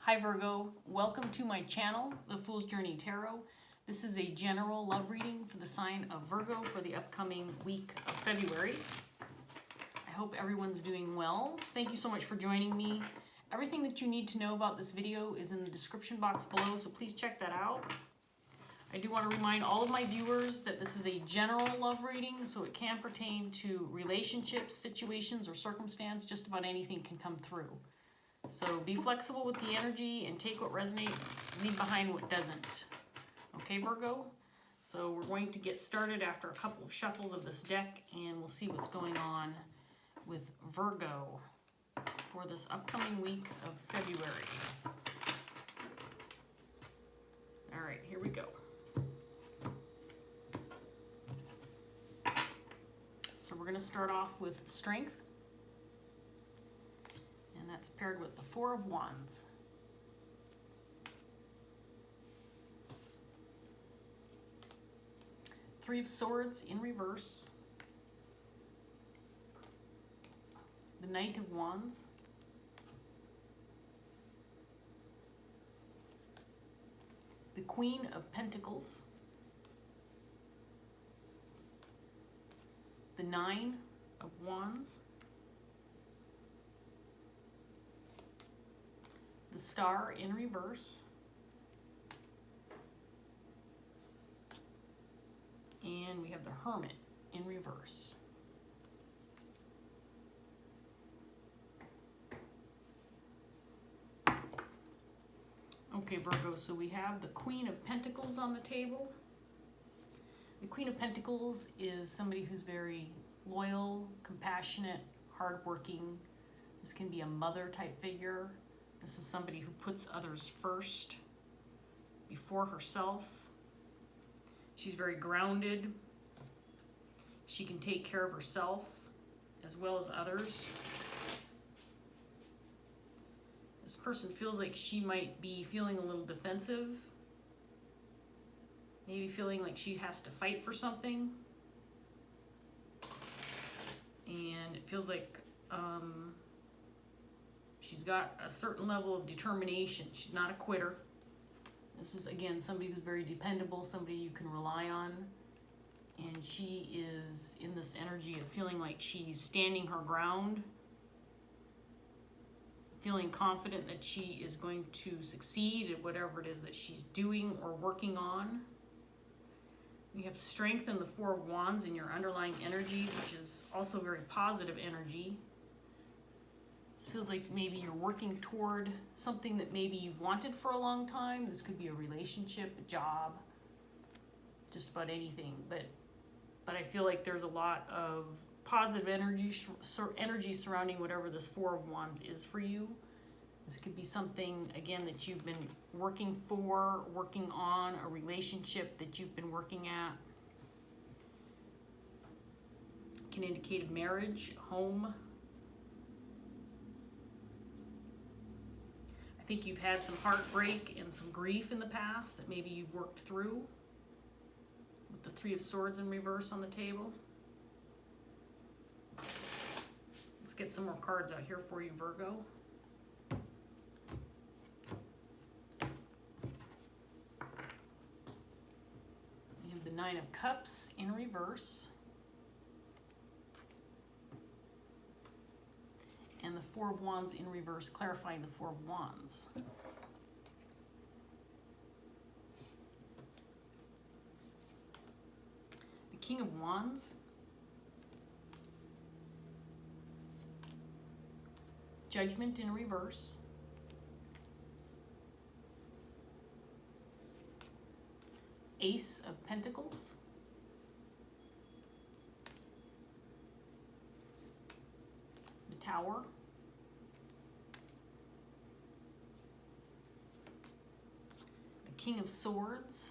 Hi Virgo, welcome to my channel, The Fool's Journey Tarot. This is a general love reading for the sign of Virgo for the upcoming week of February. I hope everyone's doing well. Thank you so much for joining me. Everything that you need to know about this video is in the description box below, so please check that out. I do want to remind all of my viewers that this is a general love reading, so it can pertain to relationships, situations, or circumstance. Just about anything can come through. So be flexible with the energy and take what resonates, leave behind what doesn't. Okay, Virgo? So we're going to get started after a couple of shuffles of this deck, and we'll see what's going on with Virgo for this upcoming week of February. All right, here we go. So we're going to start off with strength. And that's paired with the Four of Wands. Three of Swords in reverse. The Knight of Wands. The Queen of Pentacles. The Nine of Wands. The Star in reverse, and we have the Hermit in reverse. Okay, Virgo, so we have the Queen of Pentacles on the table. The Queen of Pentacles is somebody who's very loyal, compassionate, hardworking. This can be a mother type figure. This is somebody who puts others first before herself. She's very grounded. She can take care of herself as well as others. This person feels like she might be feeling a little defensive. Maybe feeling like she has to fight for something. And it feels like she's got a certain level of determination. She's not a quitter. This is, again, somebody who's very dependable, somebody you can rely on. And she is in this energy of feeling like she's standing her ground, feeling confident that she is going to succeed at whatever it is that she's doing or working on. We have strength in the Four of Wands in your underlying energy, which is also very positive energy. This feels like maybe you're working toward something that maybe you've wanted for a long time. This could be a relationship, a job, just about anything. But I feel like there's a lot of positive energy surrounding whatever this Four of Wands is for you. This could be something, again, that you've been working for, working on, a relationship that you've been working at. It can indicate a marriage, home. I think you've had some heartbreak and some grief in the past that maybe you've worked through. With the Three of Swords in reverse on the table. Let's get some more cards out here for you, Virgo. We have the Nine of Cups in reverse. And the Four of Wands in reverse, clarifying the Four of Wands. The King of Wands. Judgment in reverse. Ace of Pentacles. The Tower. King of Swords,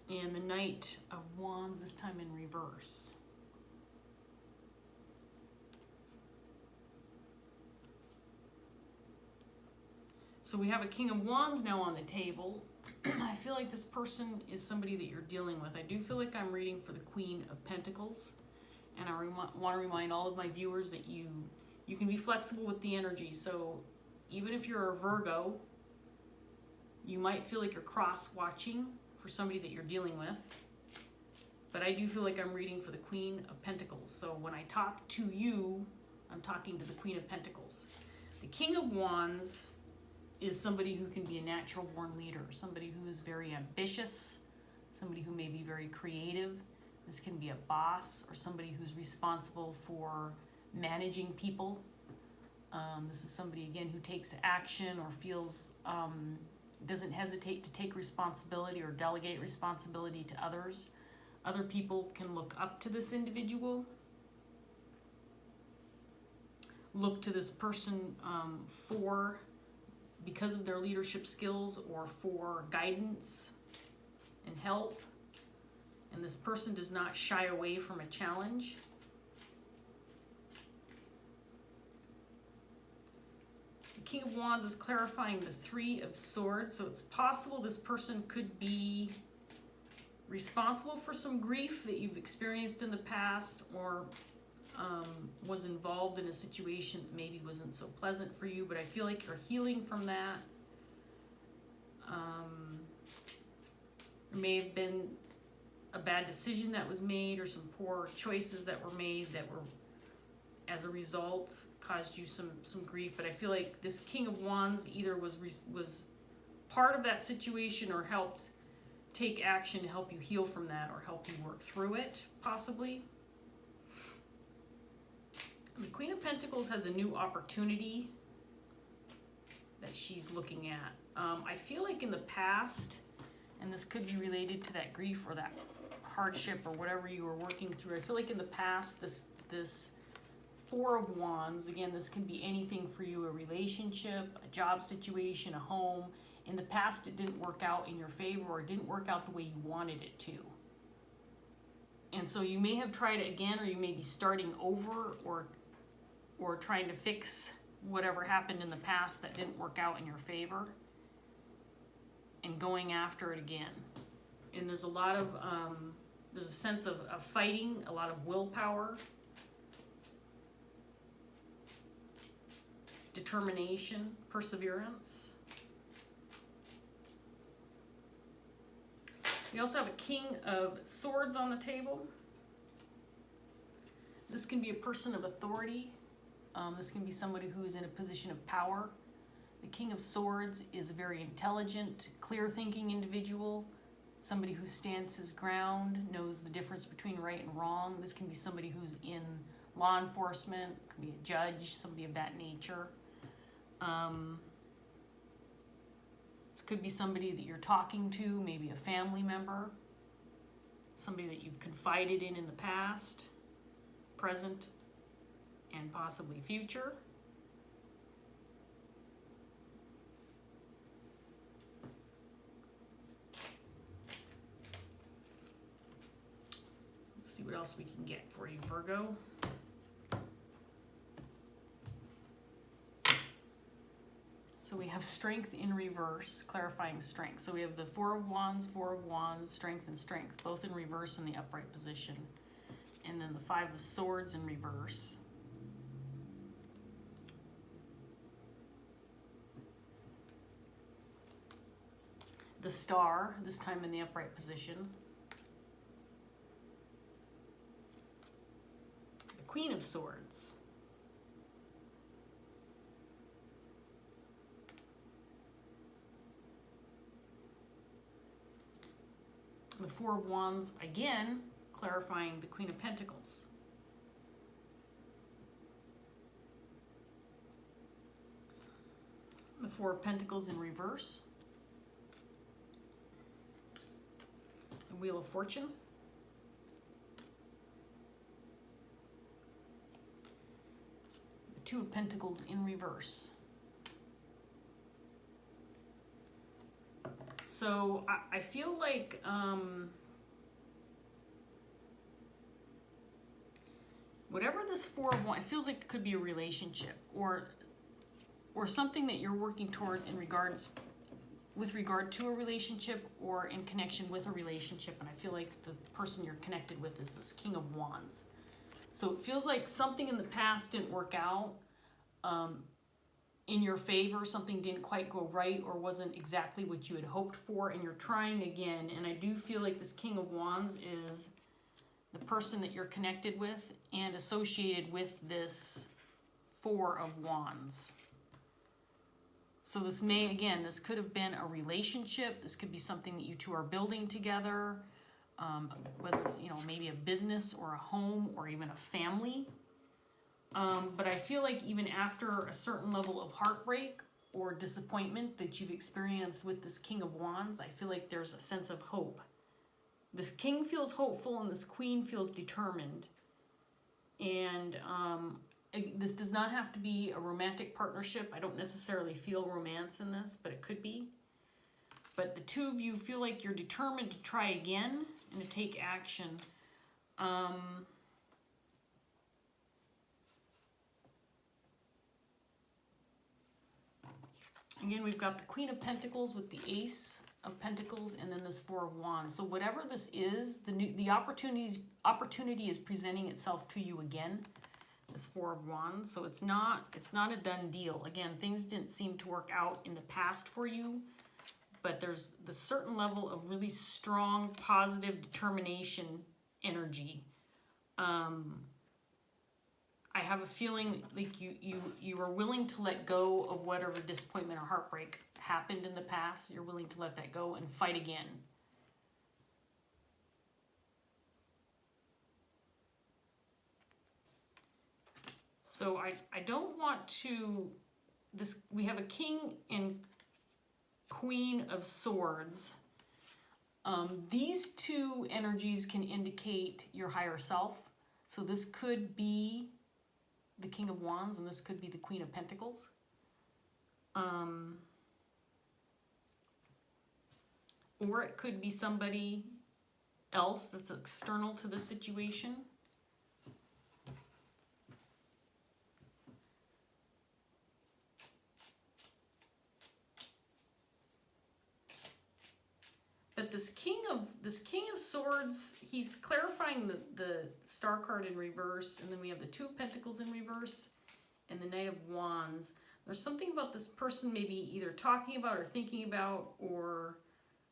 and the Knight of Wands, this time in reverse. So we have a King of Wands now on the table. I feel like this person is somebody that you're dealing with. I do feel like I'm reading for the Queen of Pentacles. And I want to remind all of my viewers that you can be flexible with the energy. So even if you're a Virgo, you might feel like you're cross-watching for somebody that you're dealing with. But I do feel like I'm reading for the Queen of Pentacles. So when I talk to you, I'm talking to the Queen of Pentacles. The King of Wands is somebody who can be a natural born leader, somebody who is very ambitious, somebody who may be very creative. This can be a boss or somebody who's responsible for managing people. This is somebody, again, who takes action or feels, doesn't hesitate to take responsibility or delegate responsibility to others. Other people can look up to this individual, look to this person because of their leadership skills or for guidance and help. And this person does not shy away from a challenge. The King of Wands is clarifying the Three of Swords. So it's possible this person could be responsible for some grief that you've experienced in the past, or was involved in a situation that maybe wasn't so pleasant for you, but I feel like you're healing from that. There may have been a bad decision that was made or some poor choices that were made that were, as a result, caused you some grief. But I feel like this King of Wands either was part of that situation or helped take action to help you heal from that or help you work through it, possibly. The Queen of Pentacles has a new opportunity that she's looking at. I feel like in the past, and this could be related to that grief or that hardship or whatever you were working through, I feel like in the past, this Four of Wands, again, this can be anything for you, a relationship, a job situation, a home. In the past, it didn't work out in your favor or it didn't work out the way you wanted it to. And so you may have tried it again, or you may be starting over or trying to fix whatever happened in the past that didn't work out in your favor and going after it again. And there's a lot of, there's a sense of fighting, a lot of willpower, determination, perseverance. We also have a King of Swords on the table. This can be a person of authority. This can be somebody who is in a position of power. The King of Swords is a very intelligent, clear-thinking individual, somebody who stands his ground, knows the difference between right and wrong. This can be somebody who's in law enforcement, could be a judge, somebody of that nature. This could be somebody that you're talking to, maybe a family member, somebody that you've confided in the past, present, and possibly future. Let's see what else we can get for you, Virgo. So we have Strength in reverse, clarifying strength. So we have the Four of Wands, Strength and Strength, both in reverse in the upright position. And then the Five of Swords in reverse. The Star, this time in the upright position. The Queen of Swords. The Four of Wands, again, clarifying the Queen of Pentacles. The Four of Pentacles in reverse. The Wheel of Fortune. The Two of Pentacles in reverse. So I feel like whatever this Four of Wands, it feels like it could be a relationship or something that you're working towards with regard to a relationship or in connection with a relationship. And I feel like the person you're connected with is this King of Wands. So it feels like something in the past didn't work out in your favor. Something didn't quite go right or wasn't exactly what you had hoped for, and you're trying again. And I do feel like this King of Wands is the person that you're connected with and associated with this Four of Wands. So this may, again, this could have been a relationship. This could be something that you two are building together, whether it's, you know, maybe a business or a home or even a family. But I feel like even after a certain level of heartbreak or disappointment that you've experienced with this King of Wands, I feel like there's a sense of hope. This king feels hopeful and this queen feels determined. And this does not have to be a romantic partnership. I don't necessarily feel romance in this, but it could be. But the two of you feel like you're determined to try again and to take action. Again, we've got the Queen of Pentacles with the Ace of Pentacles and then this Four of Wands. So whatever this is, the opportunity is presenting itself to you again. This Four of Wands. So it's not a done deal. Again, things didn't seem to work out in the past for you, but there's the certain level of really strong, positive determination energy. I have a feeling like you are willing to let go of whatever disappointment or heartbreak happened in the past. You're willing to let that go and fight again. So I don't want to, we have a King and Queen of Swords. These two energies can indicate your higher self. So this could be the King of Wands and this could be the Queen of Pentacles. Or it could be somebody else that's external to the situation. But this King of Swords, he's clarifying the Star card in reverse, and then we have the Two of Pentacles in reverse, and the Knight of Wands. There's something about this person maybe either talking about or thinking about or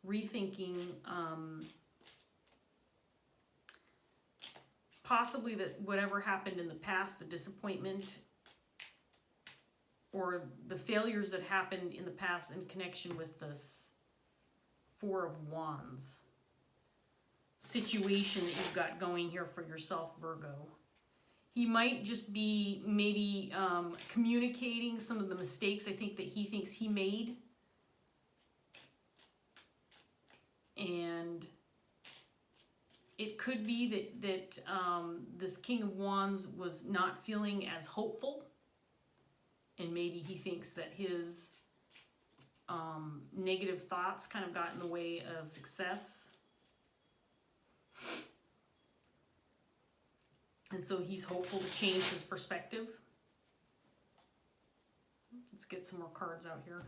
rethinking, possibly that whatever happened in the past, the disappointment or the failures that happened in the past in connection with this Four of Wands situation that you've got going here for yourself, Virgo. He might just be maybe communicating some of the mistakes I think that he thinks he made. And it could be that this King of Wands was not feeling as hopeful. And maybe he thinks that his negative thoughts kind of got in the way of success. And so he's hopeful to change his perspective. Let's get some more cards out here.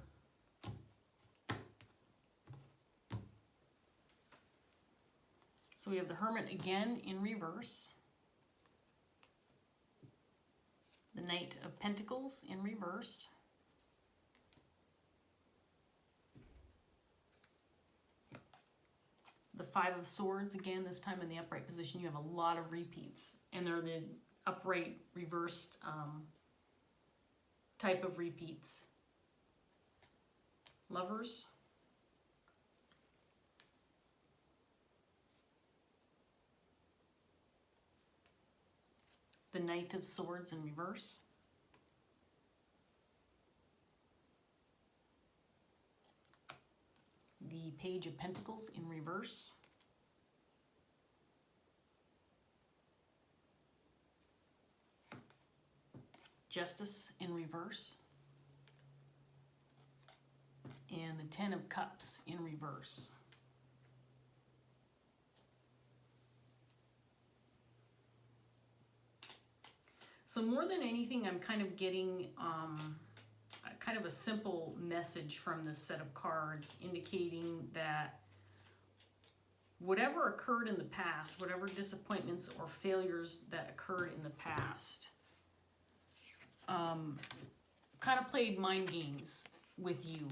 So we have the Hermit again in reverse. The Knight of Pentacles in reverse. The Five of Swords, again, this time in the upright position. You have a lot of repeats, and they're the upright, reversed type of repeats. Lovers. The Knight of Swords in reverse. The Page of Pentacles in reverse. Justice in reverse. And the Ten of Cups in reverse. So more than anything, I'm kind of getting kind of a simple message from this set of cards indicating that whatever occurred in the past, whatever disappointments or failures that occurred in the past, kind of played mind games with you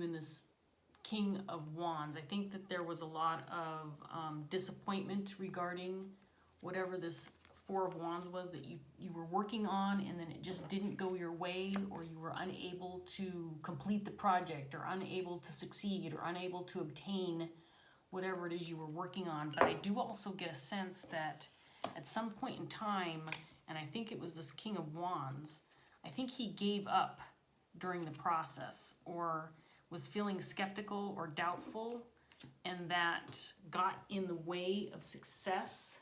and this King of Wands. I think that there was a lot of disappointment regarding whatever this Four of Wands was that you were working on, and then it just didn't go your way, or you were unable to complete the project, or unable to succeed, or unable to obtain whatever it is you were working on. But I do also get a sense that at some point in time, and I think it was this King of Wands, I think he gave up during the process, or was feeling skeptical or doubtful, and that got in the way of success.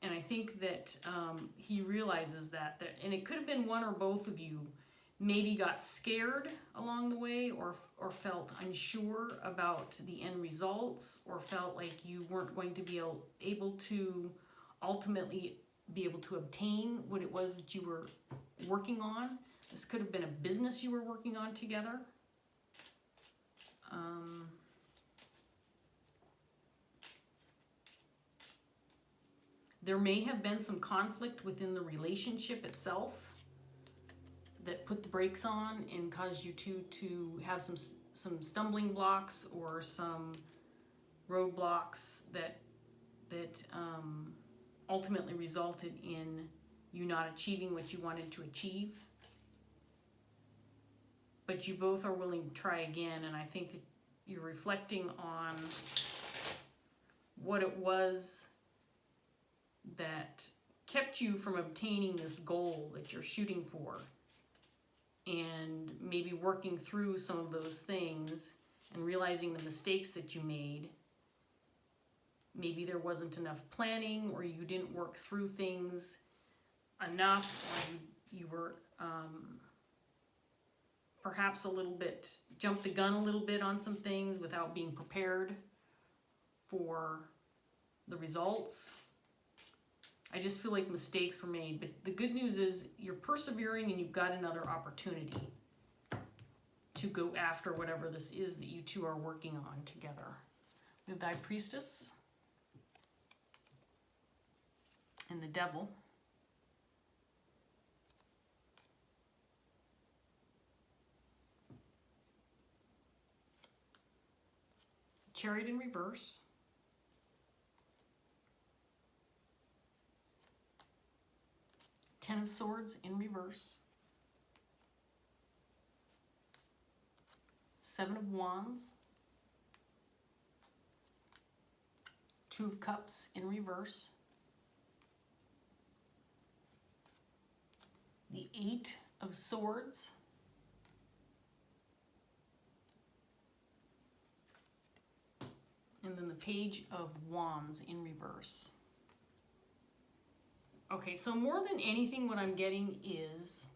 And I think that he realizes that, and it could have been one or both of you maybe got scared along the way, or felt unsure about the end results, or felt like you weren't going to be able to ultimately be able to obtain what it was that you were working on. This could have been a business you were working on together. There may have been some conflict within the relationship itself that put the brakes on and caused you to have some stumbling blocks or some roadblocks that ultimately resulted in you not achieving what you wanted to achieve. But you both are willing to try again, and I think that you're reflecting on what it was that kept you from obtaining this goal that you're shooting for, and maybe working through some of those things and realizing the mistakes that you made. Maybe there wasn't enough planning, or you didn't work through things enough, or you were perhaps a little bit, jumped the gun a little bit on some things without being prepared for the results. I just feel like mistakes were made, but the good news is you're persevering, and you've got another opportunity to go after whatever this is that you two are working on together. We have the High Priestess and the Devil. Chariot in reverse. Ten of Swords in reverse. Seven of Wands. Two of Cups in reverse. The Eight of Swords. And then the Page of Wands in reverse. Okay, so more than anything, what I'm getting is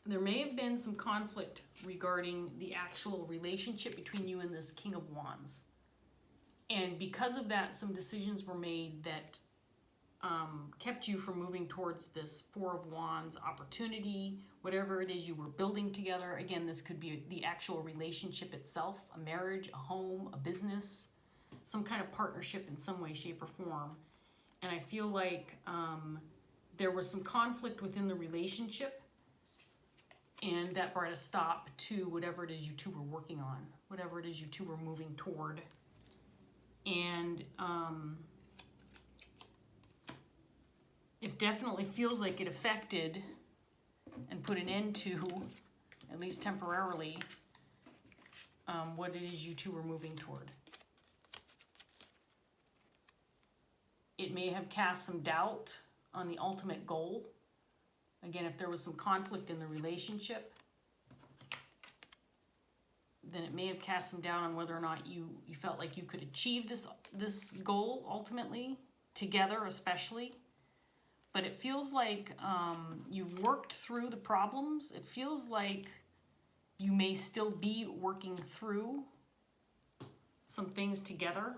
there may have been some conflict regarding the actual relationship between you and this King of Wands. And because of that, some decisions were made that kept you from moving towards this Four of Wands opportunity, whatever it is you were building together. Again, this could be the actual relationship itself, a marriage, a home, a business, some kind of partnership in some way, shape, or form. And I feel like there was some conflict within the relationship, and that brought a stop to whatever it is you two were working on, whatever it is you two were moving toward. And it definitely feels like it affected and put an end to, at least temporarily, what it is you two were moving toward. It may have cast some doubt on the ultimate goal. Again, if there was some conflict in the relationship, then it may have cast some doubt on whether or not you felt like you could achieve this goal ultimately, together especially. But it feels like you've worked through the problems. It feels like you may still be working through some things together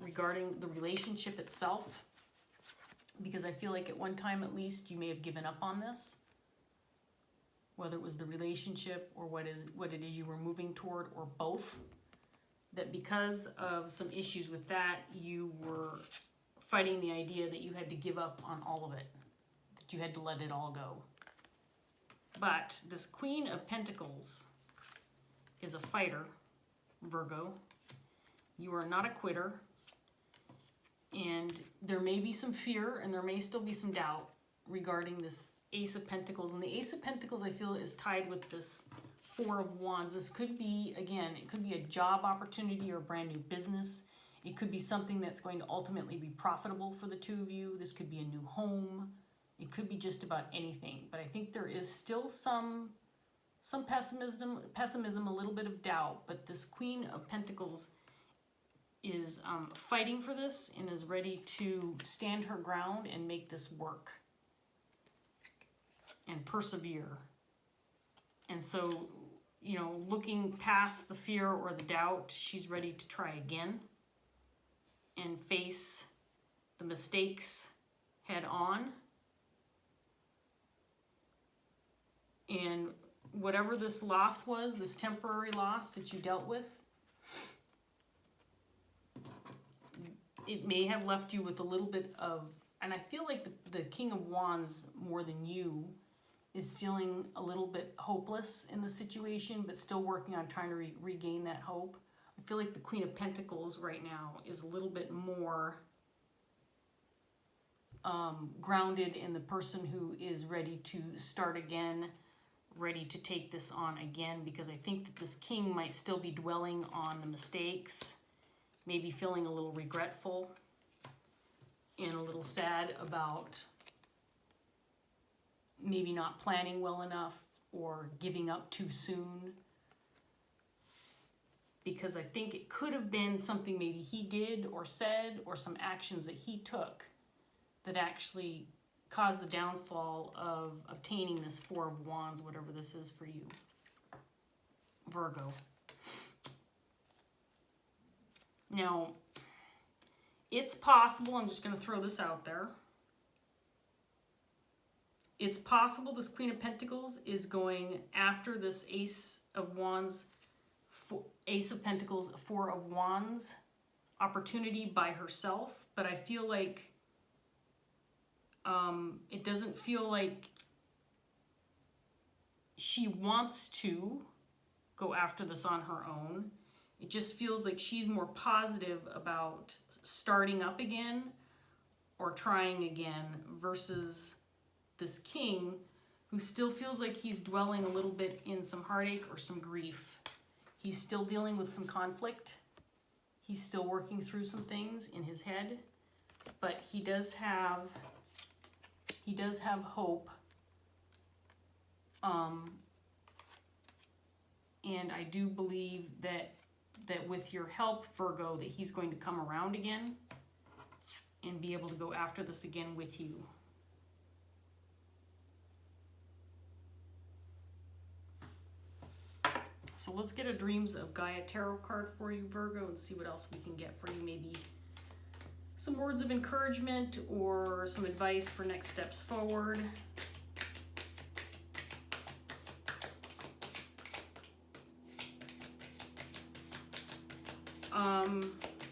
regarding the relationship itself, because I feel like at one time at least you may have given up on this. whether it was the relationship or what it is you were moving toward, or both, that because of some issues with that, you were fighting the idea that you had to give up on all of it, that you had to let it all go. But this Queen of Pentacles is a fighter, Virgo. You are not a quitter. And there may be some fear and there may still be some doubt regarding this Ace of Pentacles. And the Ace of Pentacles, I feel, is tied with this Four of Wands. This could be, again, it could be a job opportunity or a brand new business. It could be something that's going to ultimately be profitable for the two of you. This could be a new home. It could be just about anything. But I think there is still some pessimism, a little bit of doubt. But this Queen of Pentacles is fighting for this and is ready to stand her ground and make this work and persevere. And so, you know, looking past the fear or the doubt, she's ready to try again and face the mistakes head on. And whatever this loss was, this temporary loss that you dealt with, it may have left you with a little bit of, and I feel like the King of Wands, more than you, is feeling a little bit hopeless in the situation, but still working on trying to regain that hope. I feel like the Queen of Pentacles right now is a little bit more grounded in the person who is ready to start again, ready to take this on again, because I think that this King might still be dwelling on the mistakes, maybe feeling a little regretful and a little sad about maybe not planning well enough or giving up too soon. Because I think it could have been something maybe he did or said or some actions that he took that actually caused the downfall of obtaining this Four of Wands, whatever this is for you, Virgo. Now, it's possible, I'm just going to throw this out there. It's possible this Queen of Pentacles is going after this Ace of Wands, Ace of Pentacles, Four of Wands opportunity by herself. But I feel like it doesn't feel like she wants to go after this on her own. It just feels like she's more positive about starting up again or trying again versus this King who still feels like he's dwelling a little bit in some heartache or some grief. He's still dealing with some conflict. He's still working through some things in his head, but he does have hope. And I do believe that with your help, Virgo, that he's going to come around again and be able to go after this again with you. So let's get a Dreams of Gaia tarot card for you, Virgo, and see what else we can get for you. Maybe some words of encouragement or some advice for next steps forward.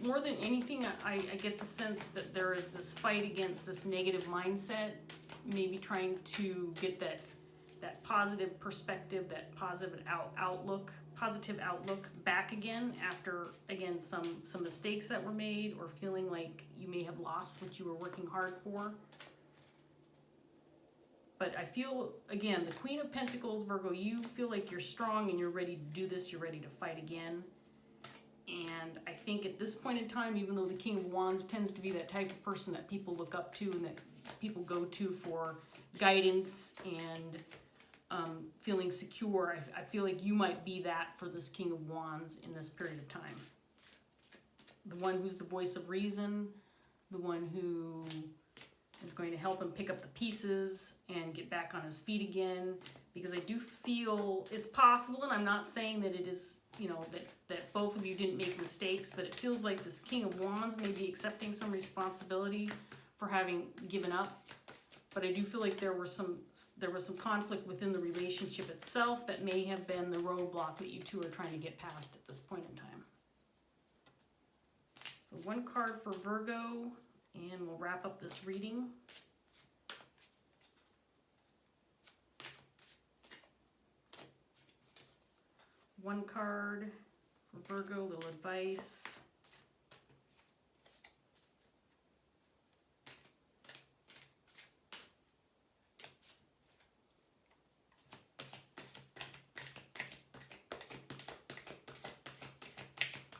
More than anything, I get the sense that there is this fight against this negative mindset, maybe trying to get that positive perspective, that positive outlook back again after, again, some mistakes that were made or feeling like you may have lost what you were working hard for. But I feel, again, the Queen of Pentacles, Virgo, you feel like you're strong and you're ready to do this, you're ready to fight again. And I think at this point in time, even though the King of Wands tends to be that type of person that people look up to and that people go to for guidance and feeling secure, I feel like you might be that for this King of Wands in this period of time. The one who's the voice of reason, the one who is going to help him pick up the pieces and get back on his feet again. Because I do feel it's possible, and I'm not saying that it is, you know, that both of you didn't make mistakes, but it feels like this King of Wands may be accepting some responsibility for having given up but I do feel like there was some conflict within the relationship itself that may have been the roadblock that you two are trying to get past at this point in time. So one card for Virgo, and we'll wrap up this reading. One card for Virgo, little advice.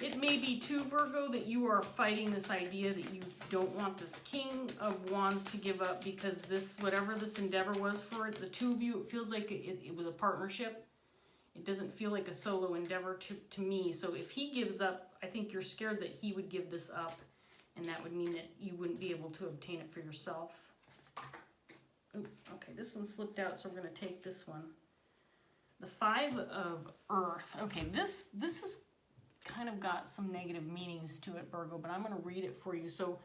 It may be too, Virgo, that you are fighting this idea that you don't want this King of Wands to give up, because this, whatever this endeavor was for the two of you, it feels like it was a partnership. It doesn't feel like a solo endeavor to me. So if he gives up, I think you're scared that he would give this up, and that would mean that you wouldn't be able to obtain it for yourself. Ooh, okay, this one slipped out, so we're going to take this one. The Five of Earth. Okay, this is kind of got some negative meanings to it, Virgo, but I'm going to read it for you. So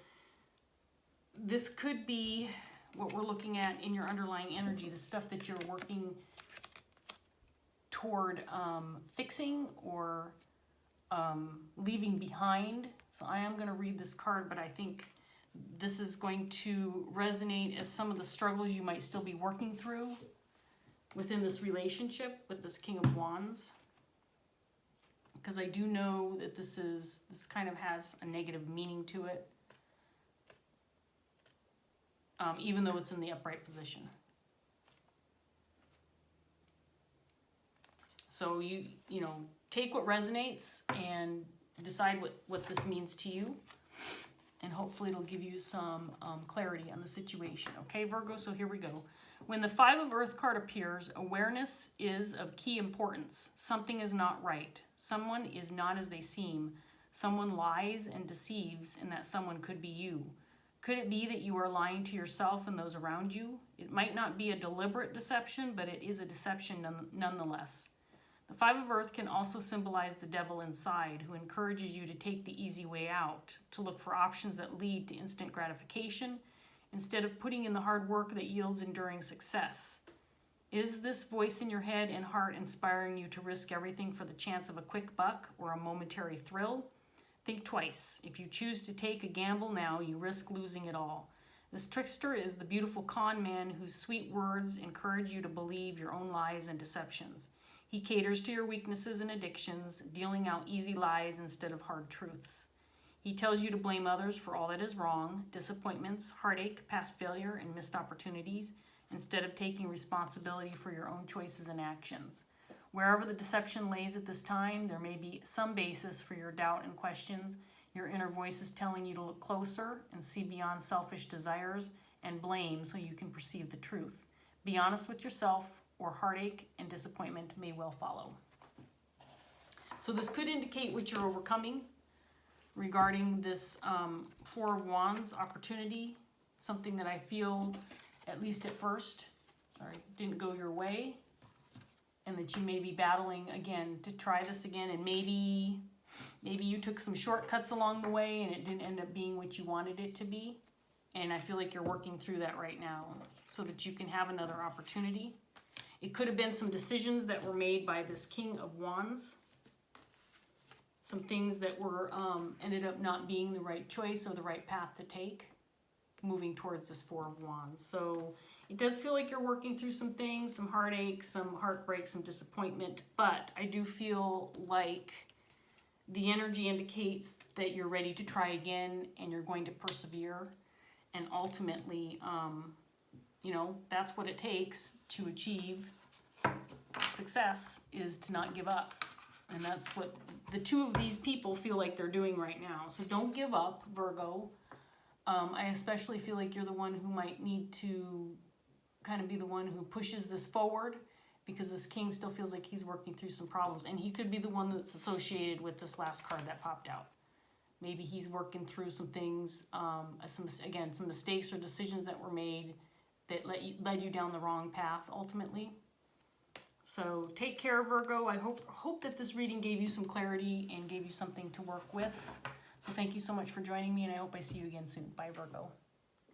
this could be what we're looking at in your underlying energy, the stuff that you're working toward fixing or leaving behind. So I am going to read this card, but I think this is going to resonate as some of the struggles you might still be working through within this relationship with this King of Wands. Because I do know that this kind of has a negative meaning to it, even though it's in the upright position. So you know, take what resonates and decide what this means to you, and hopefully it'll give you some clarity on the situation. Okay, Virgo, so here we go. When the Five of Earth card appears, awareness is of key importance. Something is not right. Someone is not as they seem. Someone lies and deceives, and that someone could be you. Could it be that you are lying to yourself and those around you? It might not be a deliberate deception, but it is a deception nonetheless. The Five of Earth can also symbolize the devil inside, who encourages you to take the easy way out, to look for options that lead to instant gratification, instead of putting in the hard work that yields enduring success. Is this voice in your head and heart inspiring you to risk everything for the chance of a quick buck or a momentary thrill? Think twice. If you choose to take a gamble now, you risk losing it all. This trickster is the beautiful con man whose sweet words encourage you to believe your own lies and deceptions. He caters to your weaknesses and addictions, dealing out easy lies instead of hard truths. He tells you to blame others for all that is wrong, disappointments, heartache, past failure, and missed opportunities, instead of taking responsibility for your own choices and actions. Wherever the deception lays at this time, there may be some basis for your doubt and questions. Your inner voice is telling you to look closer and see beyond selfish desires and blame so you can perceive the truth. Be honest with yourself, or heartache and disappointment may well follow. So this could indicate what you're overcoming regarding this Four of Wands opportunity, something that I feel, at least at first, didn't go your way, and that you may be battling again to try this again, and maybe you took some shortcuts along the way and it didn't end up being what you wanted it to be, and I feel like you're working through that right now so that you can have another opportunity. It could have been some decisions that were made by this King of Wands, some things that were ended up not being the right choice or the right path to take, moving towards this Four of Wands. So it does feel like you're working through some things, some heartache, some heartbreak, some disappointment, but I do feel like the energy indicates that you're ready to try again and you're going to persevere, and ultimately, you know, that's what it takes to achieve success, is to not give up. And that's what the two of these people feel like they're doing right now. So don't give up, Virgo. I especially feel like you're the one who might need to kind of be the one who pushes this forward, because this King still feels like he's working through some problems. And he could be the one that's associated with this last card that popped out. Maybe he's working through some things, some mistakes or decisions that were made that led you down the wrong path ultimately. So take care, Virgo. I hope that this reading gave you some clarity and gave you something to work with. So thank you so much for joining me, and I hope I see you again soon. Bye, Virgo.